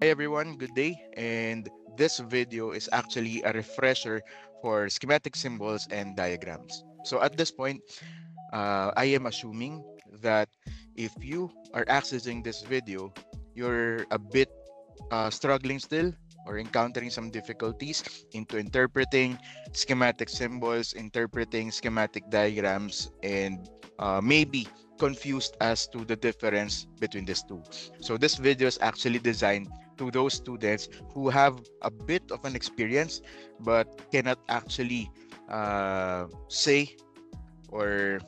Hi everyone, good day. And this video is actually a refresher for schematic symbols and diagrams. So at this point, I am assuming that if you are accessing this video, you're a bit struggling still or encountering some difficulties into interpreting schematic symbols, interpreting schematic diagrams, and maybe confused as to the difference between these two. So this video is actually designed to those students who have a bit of an experience but cannot actually say or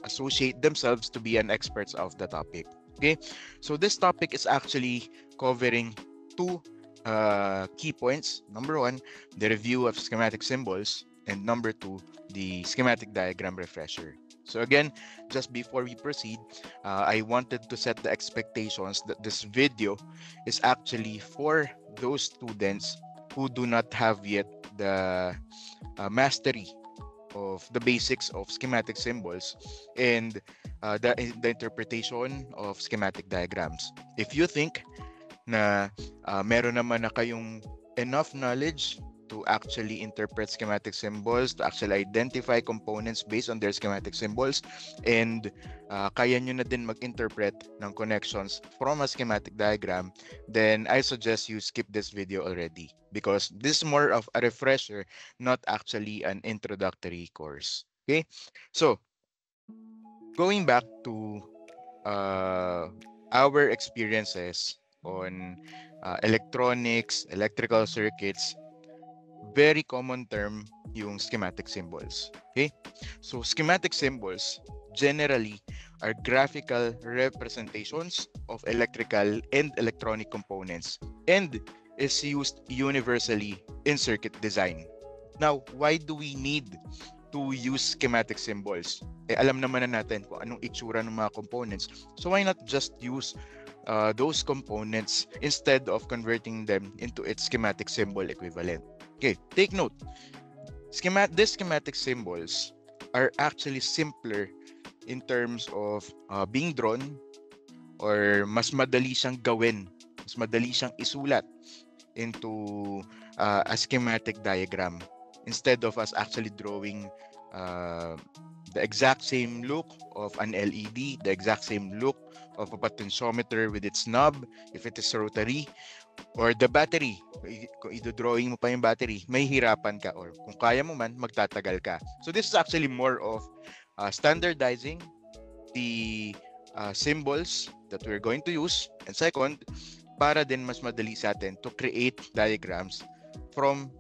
associate themselves to be an experts of the topic. Okay, so this topic is actually covering two key points. Number one, the review of schematic symbols, and number two, the schematic diagram refresher. So again, just before we proceed, I wanted to set the expectations that this video is actually for those students who do not have yet the mastery of the basics of schematic symbols and the interpretation of schematic diagrams. If you think na meron naman na kayong enough knowledge to actually interpret schematic symbols, to actually identify components based on their schematic symbols, and kaya nyo na din mag-interpret ng connections from a schematic diagram, then I suggest you skip this video already because this is more of a refresher, not actually an introductory course. Okay, so going back to uh, our experiences on electronics, electrical circuits, very common term yung schematic symbols. Okay? So schematic symbols generally are graphical representations of electrical and electronic components and is used universally in circuit design. Now, why do we need to use schematic symbols? Alam naman na natin kung anong itsura ng mga components. So why not just use those components instead of converting them into its schematic symbol equivalent? Okay, take note. These schematic symbols are actually simpler in terms of being drawn or mas madali siyang gawin, mas madali siyang isulat into a schematic diagram instead of us actually drawing uh, the exact same look of an LED, the exact same look of a potentiometer with its knob if it is rotary, or the battery. Kung i-drawing mo pa yung battery, may hirapan ka, or kung kaya mo man, magtatagal ka. So this is actually more of standardizing the symbols that we're going to use. And second, para din mas madali sa atin to create diagrams from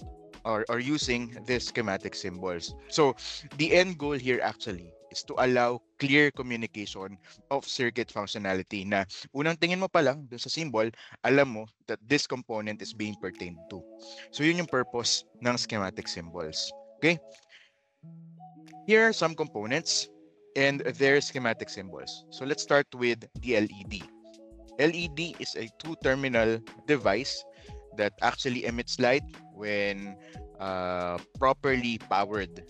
or using these schematic symbols. So the end goal here actually is to allow clear communication of circuit functionality na unang tingin mo pa lang dun sa symbol, alam mo that this component is being pertained to. So yun yung purpose ng schematic symbols. Okay? Here are some components and their schematic symbols. So let's start with the LED. LED is a two-terminal device that actually emits light when properly powered.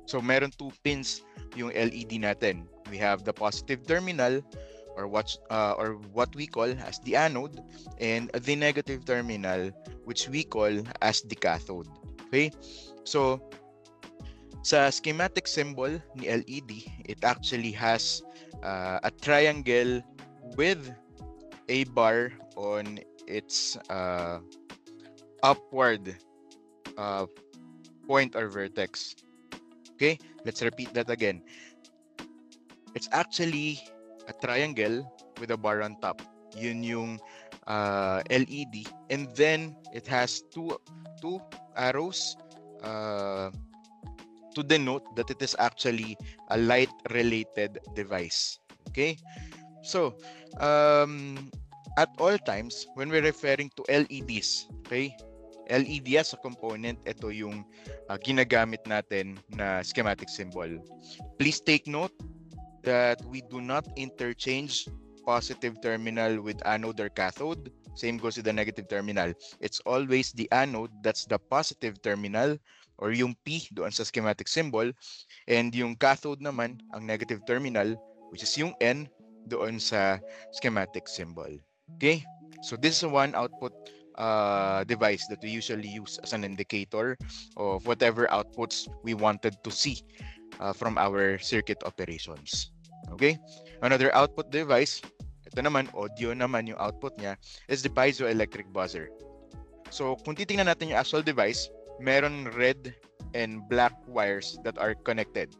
So meron two pins yung LED natin. We have the positive terminal or what we call as the anode, and the negative terminal which we call as the cathode. Okay? So sa schematic symbol ni LED, it actually has a triangle with a bar on its upward uh, point or vertex. Okay, let's repeat that again. It's actually a triangle with a bar on top. Yun yung LED, and then it has two arrows to denote that it is actually a light related device. Okay, so at all times when we're referring to LEDs, okay, LED as a component, ito yung ginagamit natin na schematic symbol. Please take note that we do not interchange positive terminal with anode or cathode. Same goes with the negative terminal. It's always the anode that's the positive terminal or yung P doon sa schematic symbol, and yung cathode naman ang negative terminal, which is yung N doon sa schematic symbol. Okay? So this is one output device that we usually use as an indicator of whatever outputs we wanted to see from our circuit operations. Okay? Another output device, ito naman, audio naman yung output niya, is the piezoelectric buzzer. So, kung titingnan natin yung actual device, meron red and black wires that are connected.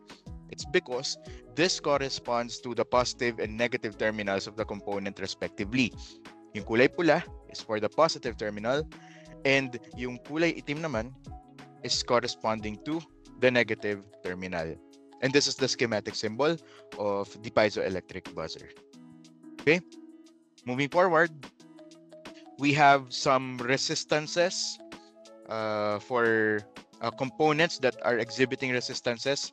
It's because this corresponds to the positive and negative terminals of the component respectively. Yung kulay pula is for the positive terminal, and yung kulay itim naman is corresponding to the negative terminal. And this is the schematic symbol of the piezoelectric buzzer. Okay, moving forward, we have some resistances for components that are exhibiting resistances.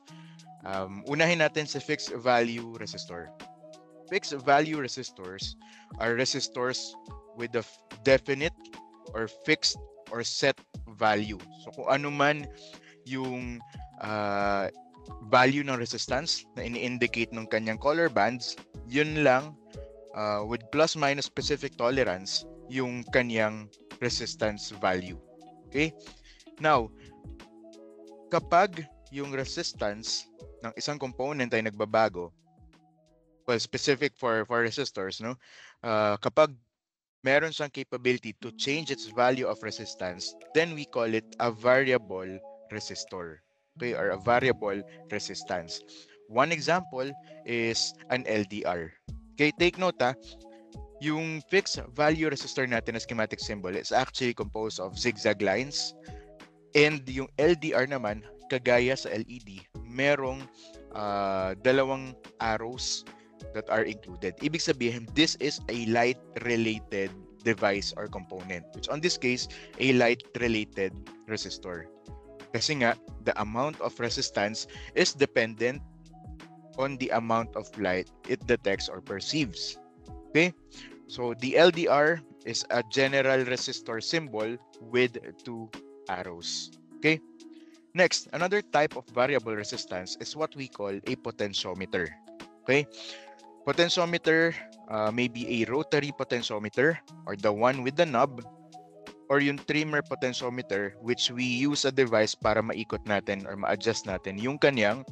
Unahin natin sa fixed value resistor. Fixed value resistors are resistors with a definite or fixed or set value. So kung ano man yung value ng resistance na ini-indicate ng kanyang color bands, yun lang with plus-minus specific tolerance yung kanyang resistance value. Okay? Now, kapag yung resistance ng isang component ay nagbabago, well, specific for resistors, no? Kapag meron siyang capability to change its value of resistance, then we call it a variable resistor. Okay, or a variable resistance. One example is an LDR. Okay, take note yung fixed value resistor natin na schematic symbol is actually composed of zigzag lines, and yung LDR naman, kagaya sa LED, merong dalawang arrows that are included. Ibig sabihin, this is a light-related device or component, which on this case, a light-related resistor. Kasi nga, the amount of resistance is dependent on the amount of light it detects or perceives. Okay? So, the LDR is a general resistor symbol with two arrows. Okay? Next, another type of variable resistance is what we call a potentiometer. Okay? Potentiometer may be a rotary potentiometer or the one with the knob, or yung trimmer potentiometer, which we use a device para maikot natin or ma-adjust natin yung kanyang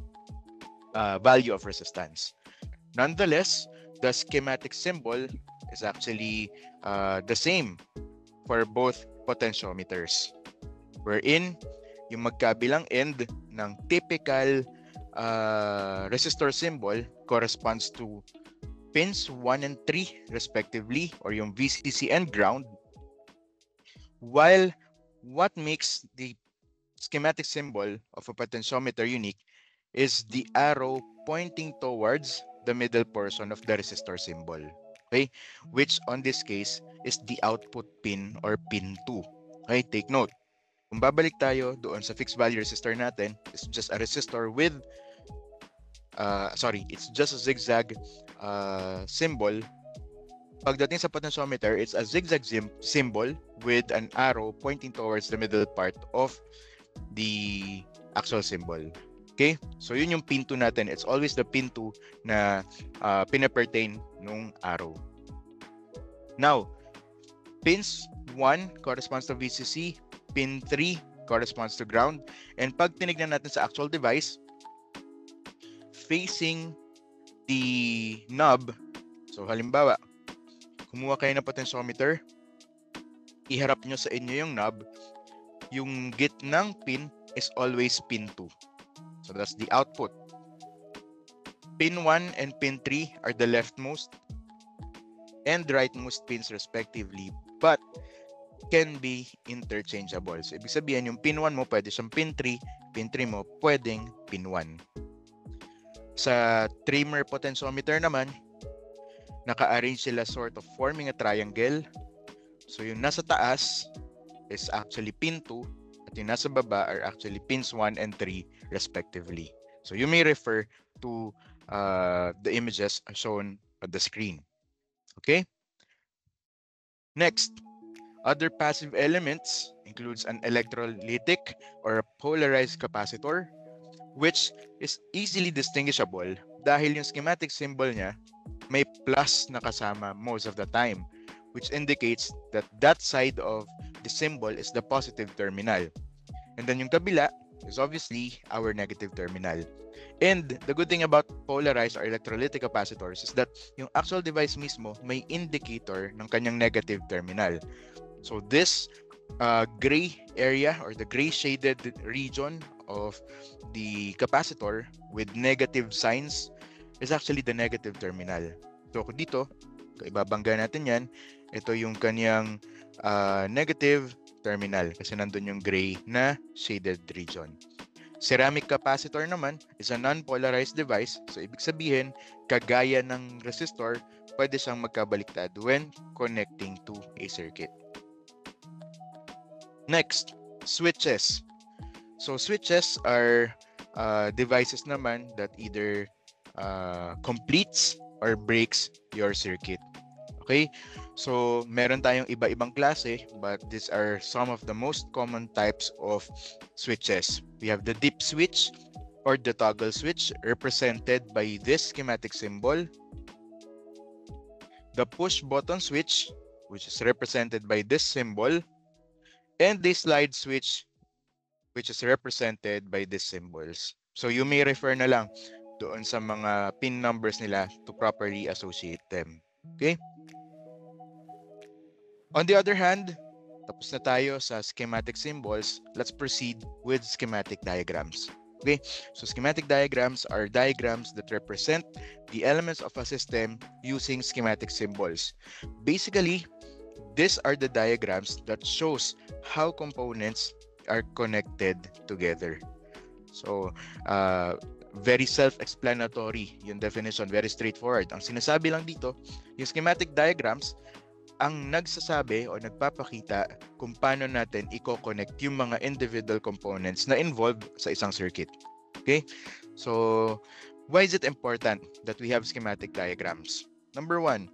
value of resistance. Nonetheless, the schematic symbol is actually the same for both potentiometers, wherein yung magkabilang end ng typical resistor symbol corresponds to pins 1 and 3 respectively, or yung VCC and ground, while what makes the schematic symbol of a potentiometer unique is the arrow pointing towards the middle portion of the resistor symbol, okay, which on this case is the output pin or pin 2. Okay, take note. Kung babalik tayo doon sa fixed value resistor natin, it's just a resistor with it's just a zigzag symbol. Pagdating sa potentiometer, it's a zigzag symbol with an arrow pointing towards the middle part of the actual symbol. Okay? So yun yung pin 2 natin. It's always the pin 2 na pinapertain nung arrow. Now, pins 1 corresponds to VCC, pin 3 corresponds to ground, and pag tinignan natin sa actual device, facing the knob, so halimbawa, kumuha kayo ng potentiometer, iharap nyo sa inyo yung knob, yung gitnang pin is always pin 2. So that's the output. Pin 1 and pin 3 are the leftmost and rightmost pins respectively, but can be interchangeable. So ibig sabihin, yung pin 1 mo pwede siyang pin 3, pin 3 mo pwedeng pin 1. Sa trimmer potentiometer naman, naka-arrange sila sort of forming a triangle. So yung nasa taas is actually pin 2 at yung nasa baba are actually pins 1 and 3 respectively. So you may refer to the images shown on the screen. Okay? Next, other passive elements includes an electrolytic or a polarized capacitor, which is easily distinguishable dahil yung schematic symbol niya may plus na kasama most of the time, which indicates that that side of the symbol is the positive terminal. And then yung kabila is obviously our negative terminal. And the good thing about polarized or electrolytic capacitors is that yung actual device mismo may indicator ng kanyang negative terminal. So this gray area or the gray shaded region of the capacitor with negative signs is actually the negative terminal. So dito, ibabangga natin yan, ito yung kanyang negative terminal kasi nandun yung gray na shaded region. Ceramic capacitor naman is a non-polarized device. So, ibig sabihin, kagaya ng resistor, pwede siyang magkabaliktad when connecting to a circuit. Next, switches. So, switches are devices naman that either completes or breaks your circuit. Okay? So, meron tayong iba-ibang klase, but these are some of the most common types of switches. We have the dip switch or the toggle switch represented by this schematic symbol. The push button switch, which is represented by this symbol. And the slide switch, which is represented by these symbols. So, you may refer na lang doon sa mga pin numbers nila to properly associate them. Okay? On the other hand, tapos na tayo sa schematic symbols, let's proceed with schematic diagrams. Okay, so schematic diagrams are diagrams that represent the elements of a system using schematic symbols. Basically, these are the diagrams that shows how components are connected together. So, very self-explanatory yung definition, very straightforward. Ang sinasabi lang dito, yung schematic diagrams, ang nagsasabi o nagpapakita kung paano natin i-connect yung mga individual components na involved sa isang circuit. Okay? So, why is it important that we have schematic diagrams? Number one,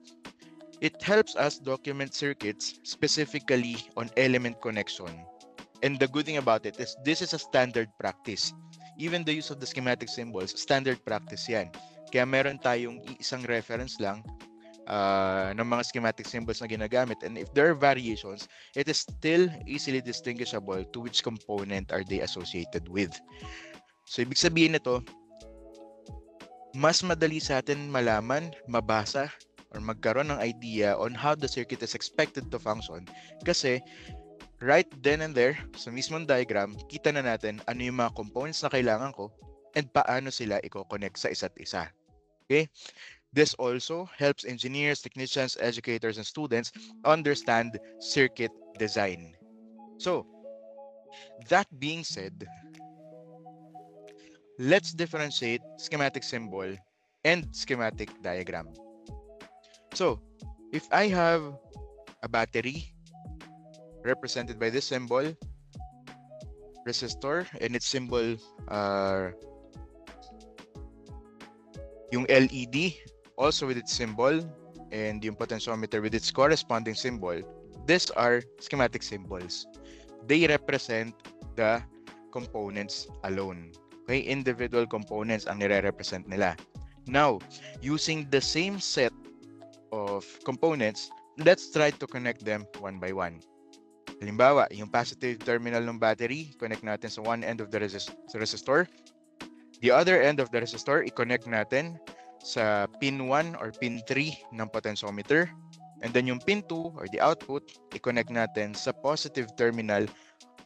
it helps us document circuits specifically on element connection. And the good thing about it is this is a standard practice. Even the use of the schematic symbols, standard practice yan. Kaya meron tayong isang reference lang ng mga schematic symbols na ginagamit, and if there are variations, it is still easily distinguishable to which component are they associated with. So, ibig sabihin nito, mas madali sa atin malaman, mabasa, or magkaroon ng idea on how the circuit is expected to function kasi right then and there, sa mismong diagram, kita na natin ano yung mga components na kailangan ko and paano sila i-connect sa isa't isa. Okay? This also helps engineers, technicians, educators, and students understand circuit design. So, that being said, let's differentiate schematic symbol and schematic diagram. So, if I have a battery represented by this symbol, resistor, and its symbol, yung LED, also with its symbol, and yung potentiometer with its corresponding symbol, these are schematic symbols. They represent the components alone. Okay, individual components ang nire-represent nila. Now, using the same set of components, let's try to connect them one by one. Halimbawa, yung positive terminal ng battery, connect natin sa one end of the resistor. The other end of the resistor, i-connect natin sa pin 1 or pin 3 ng potentiometer. And then yung pin 2 or the output, i-connect natin sa positive terminal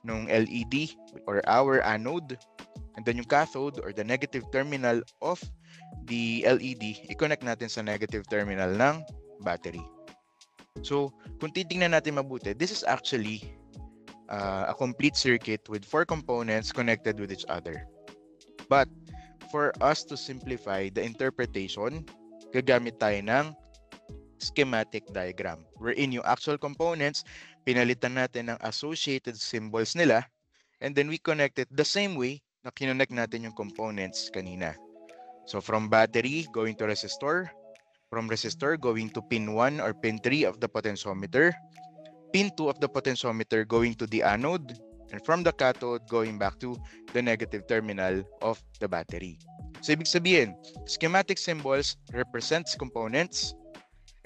ng LED or our anode. And then yung cathode or the negative terminal of the LED, i-connect natin sa negative terminal ng battery. So, kung titingnan natin mabuti, this is actually a complete circuit with 4 components connected with each other. But, for us to simplify the interpretation, gagamit tayo ng schematic diagram wherein yung actual components, pinalitan natin ng associated symbols nila and then we connect it the same way na kinonect natin yung components kanina. So from battery going to resistor, from resistor going to pin 1 or pin 3 of the potentiometer, pin 2 of the potentiometer going to the anode, and from the cathode going back to the negative terminal of the battery. So ibig sabihin, schematic symbols represents components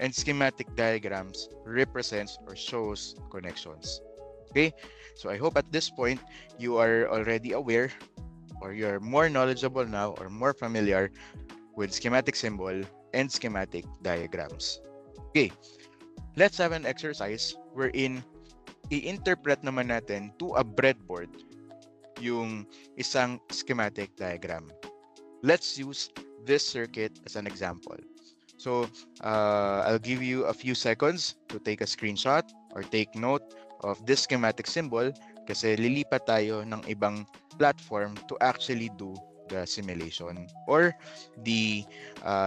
and schematic diagrams represents or shows connections. Okay, so I hope at this point you are already aware, or you're more knowledgeable now, or more familiar with schematic symbol and schematic diagrams. Okay, let's have an exercise wherein i-interpret naman natin to a breadboard yung isang schematic diagram. Let's use this circuit as an example. So I'll give you a few seconds to take a screenshot or take note of this schematic symbol kasi lilipat tayo ng ibang platform to actually do the simulation or the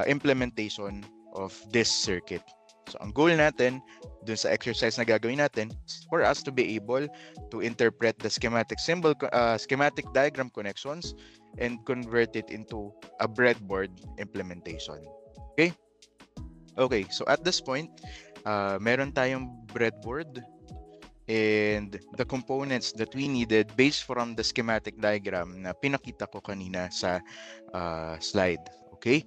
implementation of this circuit. So ang goal natin dun sa exercise na gagawin natin is for us to be able to interpret the schematic symbol, schematic diagram connections and convert it into a breadboard implementation. Okay? Okay, so at this point, meron tayong breadboard and the components that we needed based from the schematic diagram na pinakita ko kanina sa slide. Okay?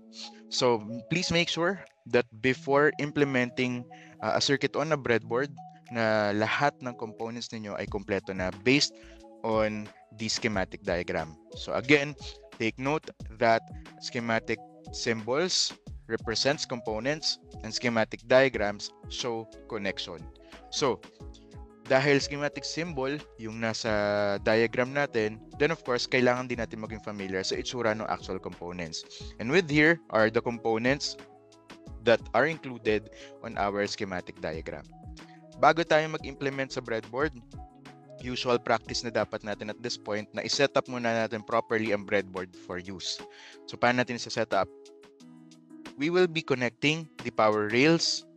So please make sure that before implementing a circuit on a breadboard, na lahat ng components ninyo ay kompleto na based on the schematic diagram. So again, take note that schematic symbols represents components and schematic diagrams show connection. So, dahil schematic symbol yung nasa diagram natin, then of course, kailangan din natin maging familiar sa itsura ng actual components. And with here are the components that are included on our schematic diagram. Bago tayo mag-implement sa breadboard, usual practice na dapat natin at this point na i-set up muna natin properly ang breadboard for use. So, paano natin i-set up? We will be connecting the power rails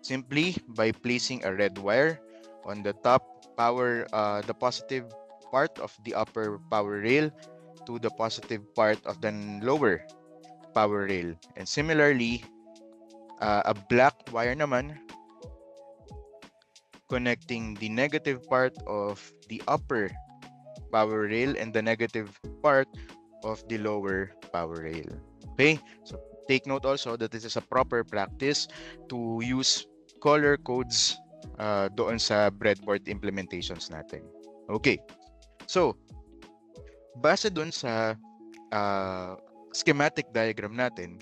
simply by placing a red wire on the top power, the positive part of the upper power rail to the positive part of the lower power rail. And similarly, a black wire naman connecting the negative part of the upper power rail and the negative part of the lower power rail. Okay, so take note also that this is a proper practice to use color codes doon sa breadboard implementations natin. Okay, so base doon sa schematic diagram natin,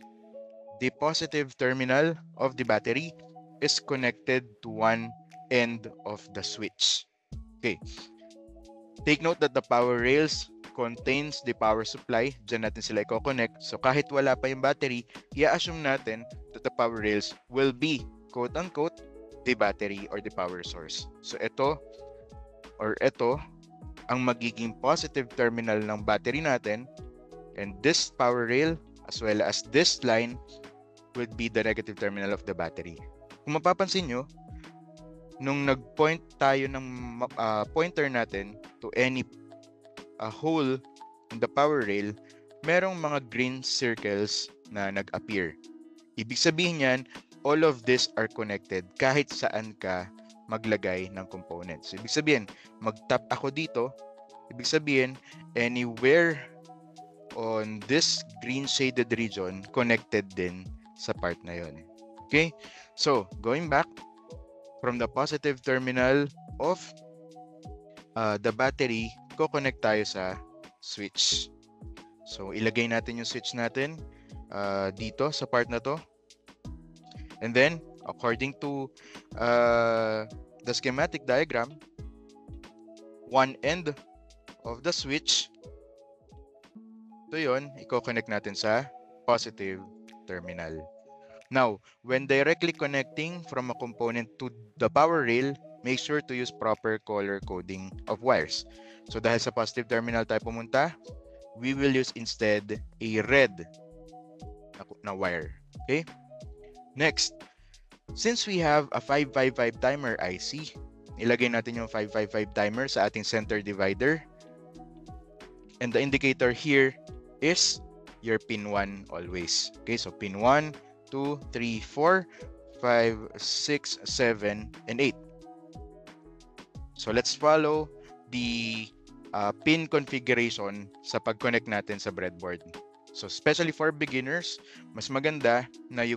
the positive terminal of the battery is connected to one end of the switch. Okay, take note that the power rails contains the power supply. Diyan natin sila i-connect. So kahit wala pa yung battery, i-assume natin that the power rails will be quote-unquote the battery or the power source. So ito ang magiging positive terminal ng battery natin, and this power rail as well as this line would be the negative terminal of the battery. Kung mapapansin nyo, nung nag-point tayo ng pointer natin to any hole in the power rail, merong mga green circles na nag-appear. Ibig sabihin yan, all of these are connected kahit saan ka maglagay ng components. So, ibig sabihin, mag-tap ako dito, ibig sabihin, anywhere on this green shaded region, connected din sa part na yon. Okay? So, going back, from the positive terminal of the battery, ko-connect tayo sa switch. So, ilagay natin yung switch natin dito sa part na to. And then, according to the schematic diagram, one end of the switch, ito yun, i-connect natin sa positive terminal. Now, when directly connecting from a component to the power rail, make sure to use proper color coding of wires. So dahil sa positive terminal tayo pumunta, we will use instead a red na wire. Okay? Next, since we have a 555 timer IC, ilagay natin yung 555 timer sa ating center divider. And the indicator here is your pin 1 always. Okay, so pin 1, 2, 3, 4, 5, 6, 7, and 8. So let's follow the pin configuration sa pag-connect natin sa breadboard. So especially for beginners, mas maganda na you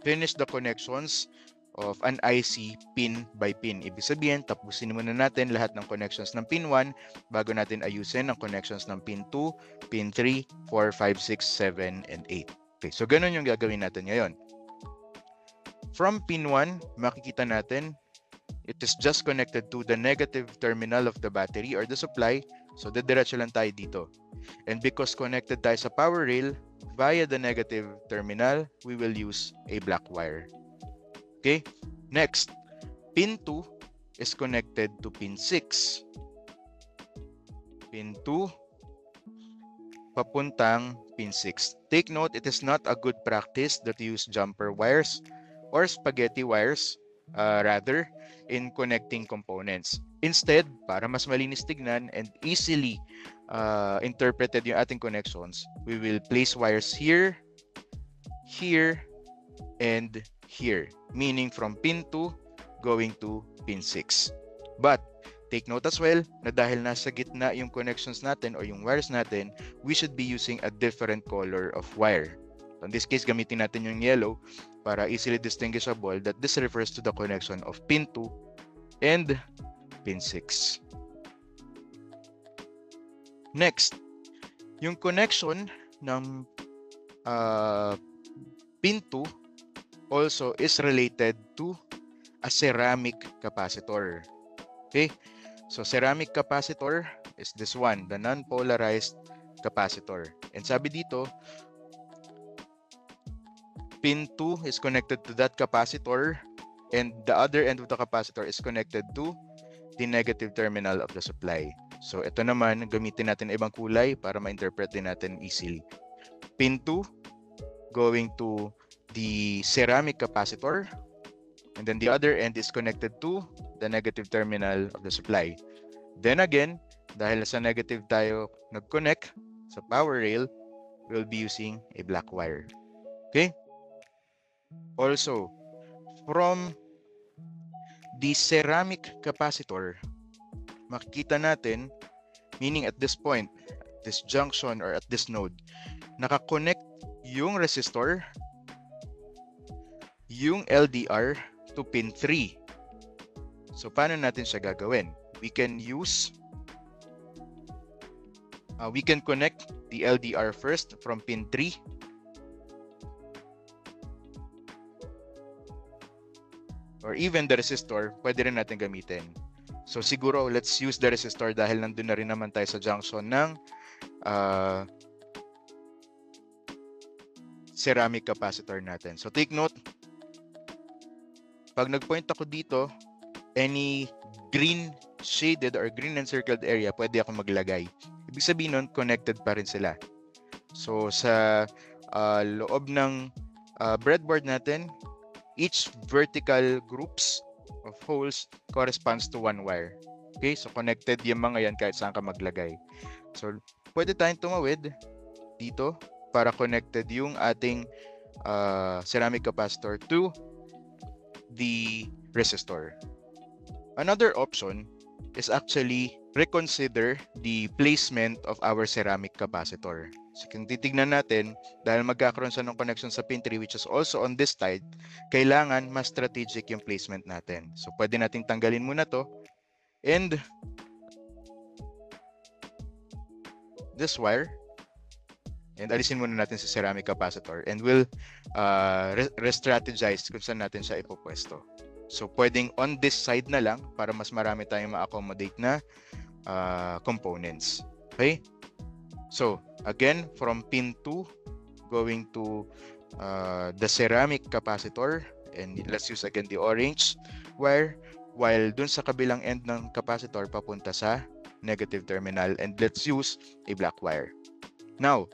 finish the connections of an IC pin by pin. Ibig sabihin, tapusin muna natin lahat ng connections ng pin 1 bago natin ayusin ang connections ng pin 2, pin 3, 4, 5, 6, 7, and 8. Okay, so ganun yung gagawin natin ngayon. From pin 1, makikita natin it is just connected to the negative terminal of the battery or the supply. So, didiretso lang tayo dito. And because connected tayo sa power rail via the negative terminal, we will use a black wire. Okay? Next, pin 2 is connected to pin 6. Pin 2 papuntang pin 6. Take note, it is not a good practice that you use jumper wires or spaghetti wires rather in connecting components. Instead, para mas malinis tignan and easily interpreted yung ating connections, we will place wires here, here, and here, meaning from pin 2 going to pin 6. But take note as well na dahil nasa gitna yung connections natin or yung wires natin, we should be using a different color of wire. In this case, gamitin natin yung yellow para easily distinguishable that this refers to the connection of pin 2 and pin 6. Next, yung connection ng pin 2 also is related to a ceramic capacitor. Okay? So, ceramic capacitor is this one, the non-polarized capacitor. And sabi dito, pin 2 is connected to that capacitor and the other end of the capacitor is connected to the negative terminal of the supply. So, ito naman, gamitin natin ibang kulay para ma-interpret din natin easily. Pin 2 going to the ceramic capacitor and then the other end is connected to the negative terminal of the supply. Then again, dahil sa negative tayo nag-connect sa power rail, we'll be using a black wire. Okay? Also, from the ceramic capacitor, makikita natin, meaning at this point, this junction or at this node, nakakonect yung resistor, yung LDR to pin 3. So, paano natin siya gagawin? We can connect the LDR first from pin 3. Or even the resistor, pwede rin natin gamitin. So siguro, let's use the resistor dahil nandun na rin naman tayo sa junction ng ceramic capacitor natin. So take note, pag nag-point ako dito, any green shaded or green encircled area, pwede ako maglagay. Ibig sabihin nun, connected pa rin sila. So sa loob ng breadboard natin, each vertical groups of holes corresponds to one wire. Okay, so connected yung mga yan kahit saan ka maglagay. So, pwede tayong tumawid dito para connected yung ating ceramic capacitor to the resistor. Another option is actually reconsider the placement of our ceramic capacitor. So kung titignan natin, dahil magkakaroon siya ng connection sa pin 3 which is also on this side, kailangan mas strategic yung placement natin. So pwede nating tanggalin muna to and this wire and alisin muna natin sa ceramic capacitor and we'll re-strategize kung saan natin siya ipopwesto. So pwedeng on this side na lang para mas marami tayong ma-accommodate na components. Okay? So, again, from pin 2 going to the ceramic capacitor and let's use again the orange wire while dun sa kabilang end ng capacitor papunta sa negative terminal and let's use a black wire. Now,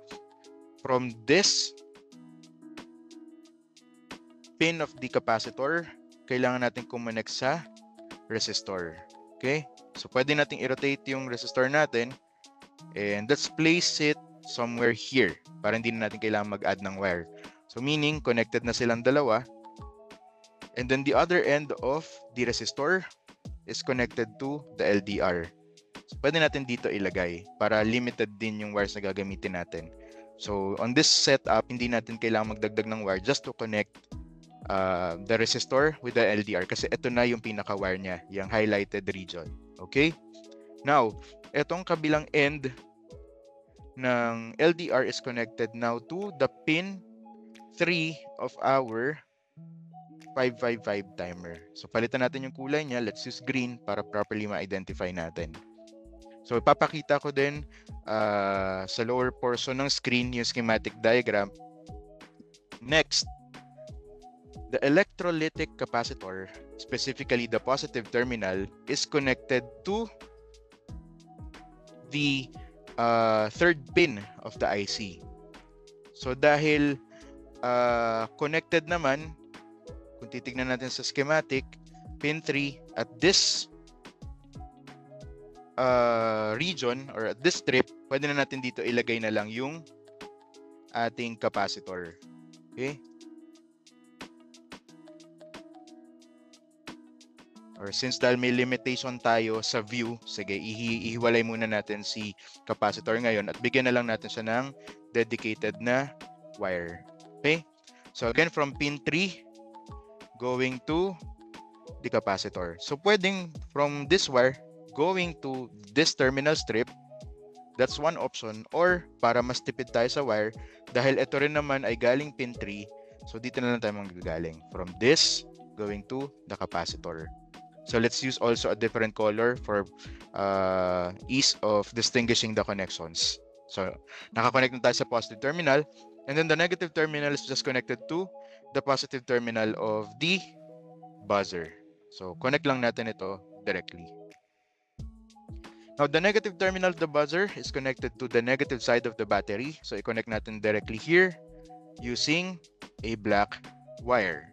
from this pin of the capacitor, kailangan natin kumonect sa resistor. Okay? So, pwede nating i-rotate yung resistor natin and let's place it somewhere here para hindi na natin kailangan mag-add ng wire. So, meaning, connected na silang dalawa. And then, the other end of the resistor is connected to the LDR. So, pwede natin dito ilagay para limited din yung wires na gagamitin natin. So, on this setup, hindi natin kailangan magdagdag ng wire just to connect the resistor with the LDR kasi ito na yung pinaka-wire niya, yung highlighted region. Okay? Now, itong kabilang end ng LDR is connected now to the pin 3 of our 555 timer. So, palitan natin yung kulay niya. Let's use green para properly ma-identify natin. So, ipapakita ko din sa lower portion ng screen yung schematic diagram. Next, the electrolytic capacitor, specifically the positive terminal, is connected to the third pin of the IC. So, dahil connected naman, kung titignan natin sa schematic, pin 3 at this region or at this strip, pwede na natin dito ilagay na lang yung ating capacitor. Okay? Or since dahil may limitation tayo sa view, sige, ihiwalay muna natin si capacitor ngayon at bigyan na lang natin siya ng dedicated na wire. Okay? So again, from pin 3 going to the capacitor. So pwedeng from this wire going to this terminal strip, that's one option. Or para mas tipid tayo sa wire, dahil ito rin naman ay galing pin 3, so dito na lang tayo manggagaling. From this going to the capacitor. So let's use also a different color for ease of distinguishing the connections. So nakakonect na tayo sa positive terminal, and then the negative terminal is just connected to the positive terminal of the buzzer. So connect lang natin ito directly. Now the negative terminal of the buzzer is connected to the negative side of the battery. So i-connect natin directly here using a black wire.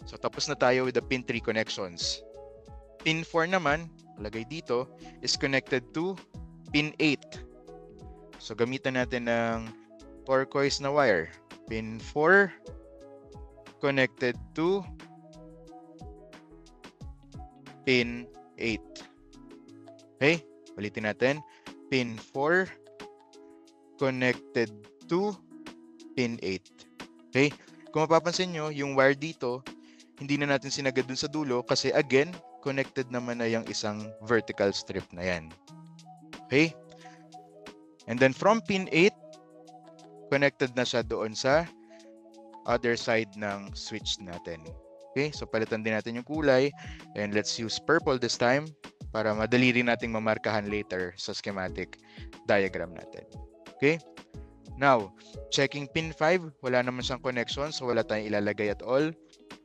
So tapos na tayo with the pin 3 connections. Pin 4 naman, lagay dito, is connected to pin 8. So gamitan natin ng turquoise na wire. Pin 4 connected to pin 8. Okay? Ulitin natin. Pin 4 connected to pin 8. Okay? Kung mapapansin nyo, yung wire dito, hindi na natin sinagad dun sa dulo kasi again, connected naman na yung isang vertical strip na yan. Okay? And then from pin 8, connected na siya doon sa other side ng switch natin. Okay, so palitan din natin yung kulay and let's use purple this time para madali rin nating mamarkahan later sa schematic diagram natin. Okay, now checking pin 5, wala naman siyang connection so wala tayong ilalagay at all.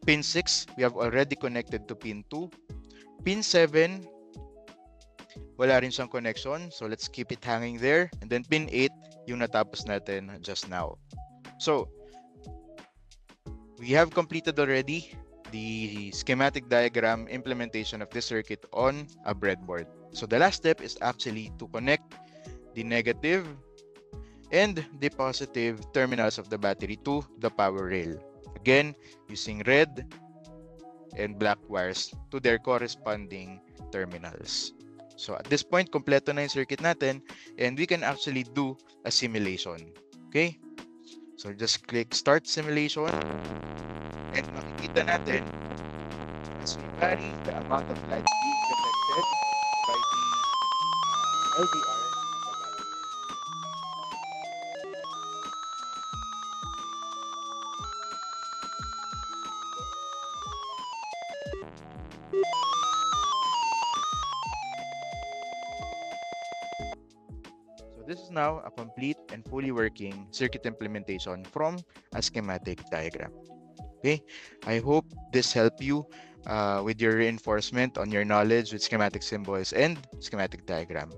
Pin 6, we have already connected to pin 2. Pin 7, wala rin siyang connection so let's keep it hanging there, and then pin 8 yung natapos natin just now. So we have completed already the schematic diagram implementation of this circuit on a breadboard. So the last step is actually to connect the negative and the positive terminals of the battery to the power rail. Again, using red and black wires to their corresponding terminals. So at this point, kompleto na yung circuit natin and we can actually do a simulation. Okay? So just click Start Simulation and makikita natin as we vary the amount of light being detected by the LDR. So this is now a complete and fully working circuit implementation from a schematic diagram. Okay, I hope this helped you with your reinforcement on your knowledge with schematic symbols and schematic diagram.